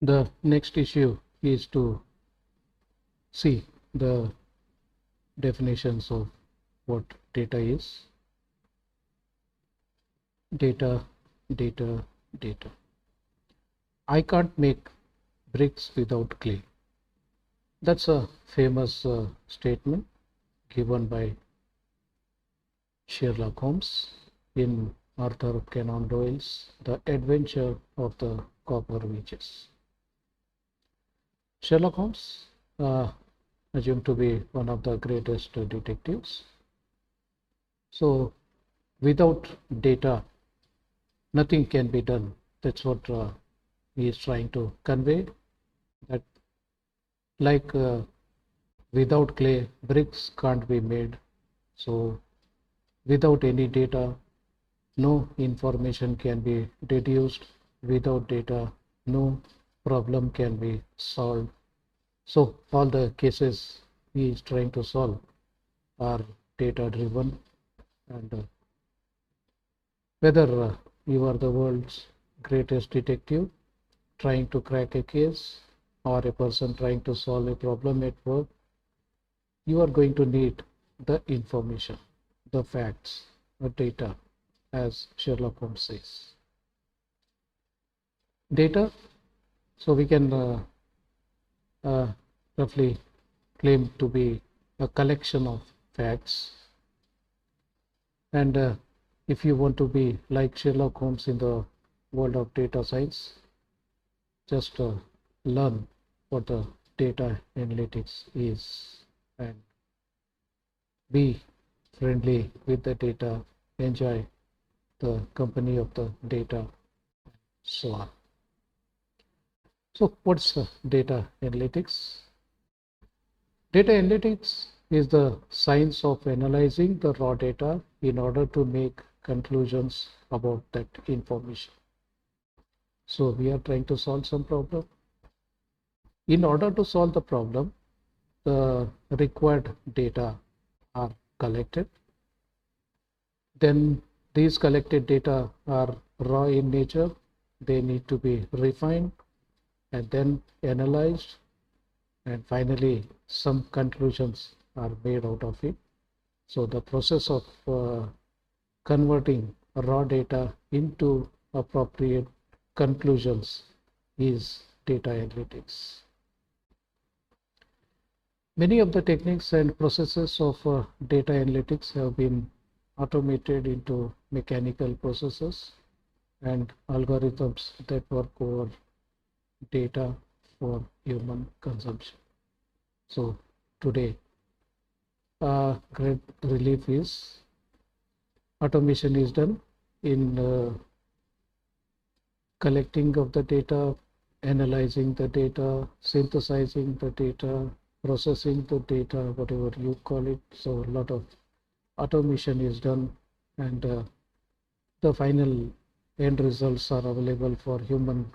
The next issue is to see the definitions of what data is. Data, data, data. I can't make bricks without clay. That's a famous statement given by Sherlock Holmes in Arthur Conan Doyle's The Adventure of the Copper Witches. Sherlock Holmes, assumed to be one of the greatest detectives. So, without data, nothing can be done. That's what he is trying to convey. That, like without clay, bricks can't be made. So, without any data, no information can be deduced. Without data, no problem can be solved. So all the cases he is trying to solve are data driven, and whether you are the world's greatest detective trying to crack a case or a person trying to solve a problem at work, you are going to need the information, the facts, the data, as Sherlock Holmes says. Data, so we can roughly claim to be a collection of facts, and if you want to be like Sherlock Holmes in the world of data science, just learn what the data analytics is and be friendly with the data, enjoy the company of the data, so on. So what's data analytics? Data analytics is the science of analyzing the raw data in order to make conclusions about that information. So we are trying to solve some problem. In order to solve the problem, the required data are collected. Then these collected data are raw in nature. They need to be refined and then analyzed, and finally some conclusions are made out of it. So the process of converting raw data into appropriate conclusions is data analytics. Many of the techniques and processes of data analytics have been automated into mechanical processes and algorithms that work over data for human consumption. So today, great relief is automation is done in collecting of the data, analyzing the data, synthesizing the data, processing the data, whatever you call it. So a lot of automation is done, and the final end results are available for human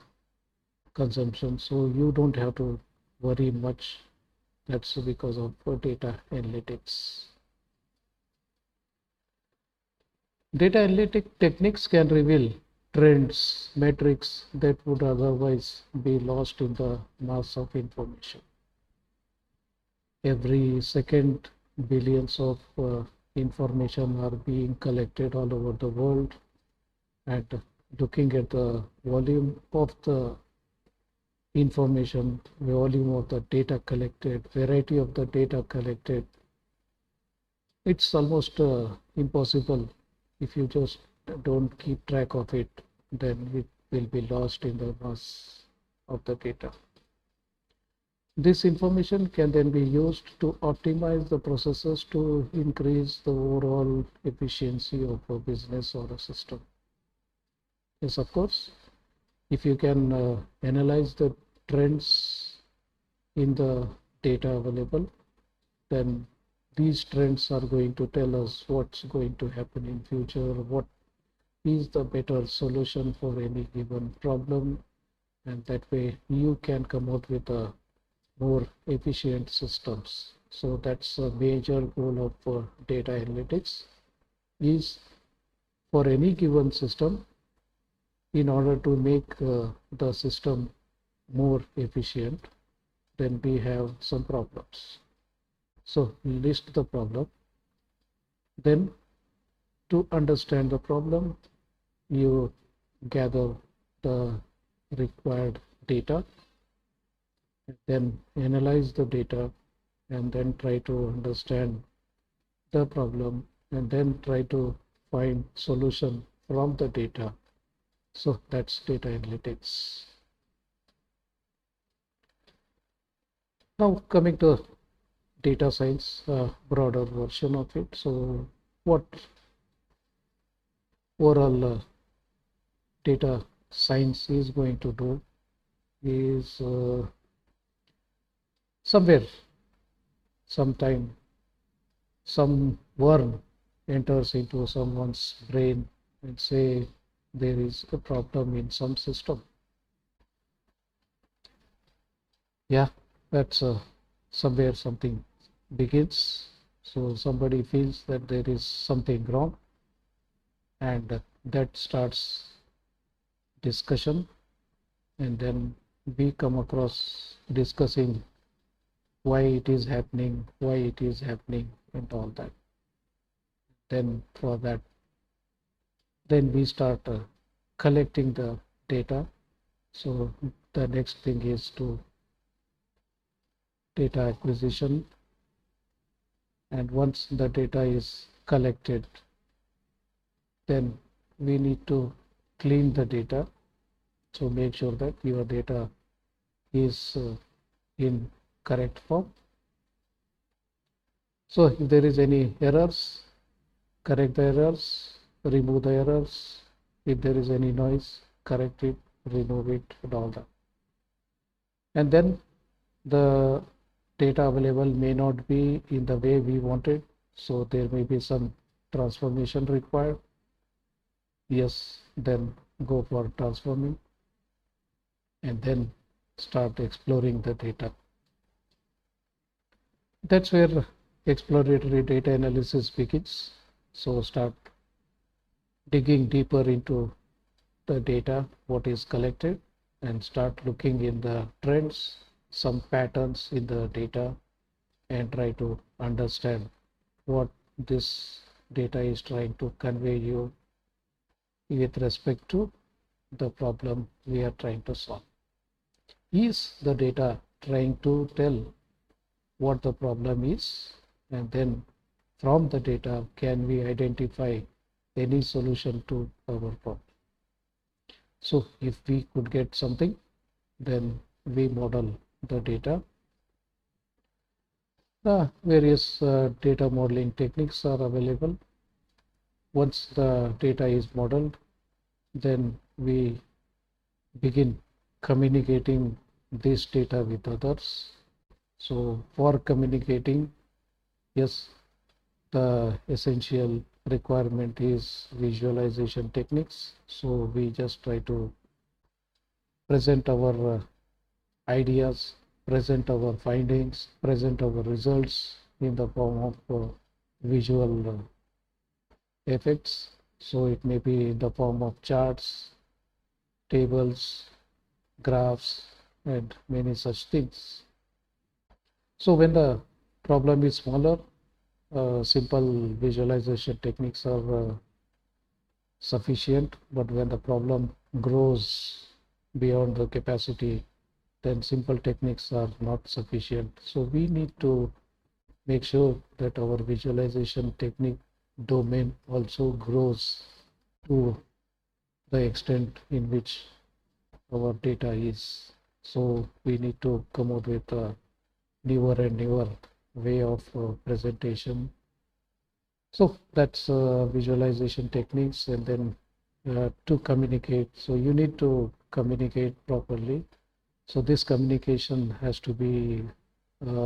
consumption. So you don't have to worry much. That's because of data analytics. Data analytic techniques can reveal trends, metrics that would otherwise be lost in the mass of information. Every second, billions of information are being collected all over the world, and looking at the volume of the information, volume of the data collected, variety of the data collected, it's almost impossible. If you just don't keep track of it, then it will be lost in the mass of the data. This information can then be used to optimize the processes to increase the overall efficiency of a business or a system. Yes, of course, if you can analyze the trends in the data available, then these trends are going to tell us what's going to happen in future, what is the better solution for any given problem, and that way you can come out with a more efficient systems. So that's a major goal of data analytics, is for any given system, in order to make the system more efficient, then we have some problems. So list the problem. Then to understand the problem, you gather the required data, then analyze the data, and then try to understand the problem, and then try to find solution from the data. So that's data analytics. Now coming to data science, broader version of it. So what overall data science is going to do is somewhere, sometime, some worm enters into someone's brain and say there is a problem in some system. Yeah, that's somewhere something begins. So somebody feels that there is something wrong, and that starts discussion, and then we come across discussing why it is happening, and all that. Then for that, then we start collecting the data. So the next thing is to data acquisition, and once the data is collected, then we need to clean the data. So make sure that your data is in correct form. So if there is any errors, correct the errors, remove the errors. If there is any noise, correct it, remove it, and all that. And then the data available may not be in the way we wanted, so there may be some transformation required. Yes, then go for transforming, and then start exploring the data. That's where exploratory data analysis begins. So start digging deeper into the data, what is collected, and start looking in the trends, some patterns in the data, and try to understand what this data is trying to convey you with respect to the problem we are trying to solve. Is the data trying to tell what the problem is? And then from the data, can we identify any solution to our problem? So if we could get something, then we model the data. The various data modeling techniques are available. Once the data is modeled, then we begin communicating this data with others. So for communicating, yes, the essential requirement is visualization techniques. So we just try to present our ideas, present our findings, present our results in the form of visual effects. So it may be in the form of charts, tables, graphs, and many such things. So when the problem is smaller, simple visualization techniques are sufficient, but when the problem grows beyond the capacity, then simple techniques are not sufficient. So we need to make sure that our visualization technique domain also grows to the extent in which our data is. So we need to come out with a newer and newer way of presentation. So that's visualization techniques. And then to communicate, so you need to communicate properly. So this communication has to be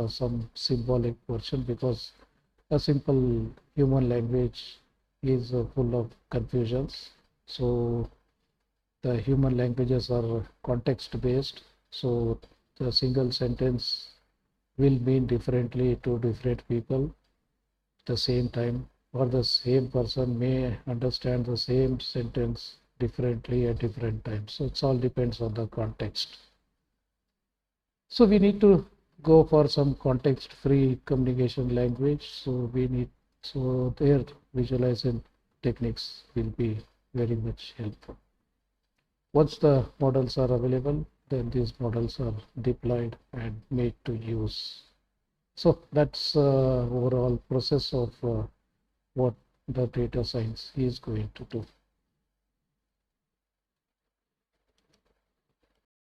some symbolic version, because a simple human language is full of confusions. So the human languages are context based. So the single sentence will mean differently to different people at the same time, or the same person may understand the same sentence differently at different times. So it all depends on the context. So we need to go for some context-free communication language. So their visualization techniques will be very much helpful. Once the models are available, then these models are deployed and made to use. So that's overall process of what the data science is going to do.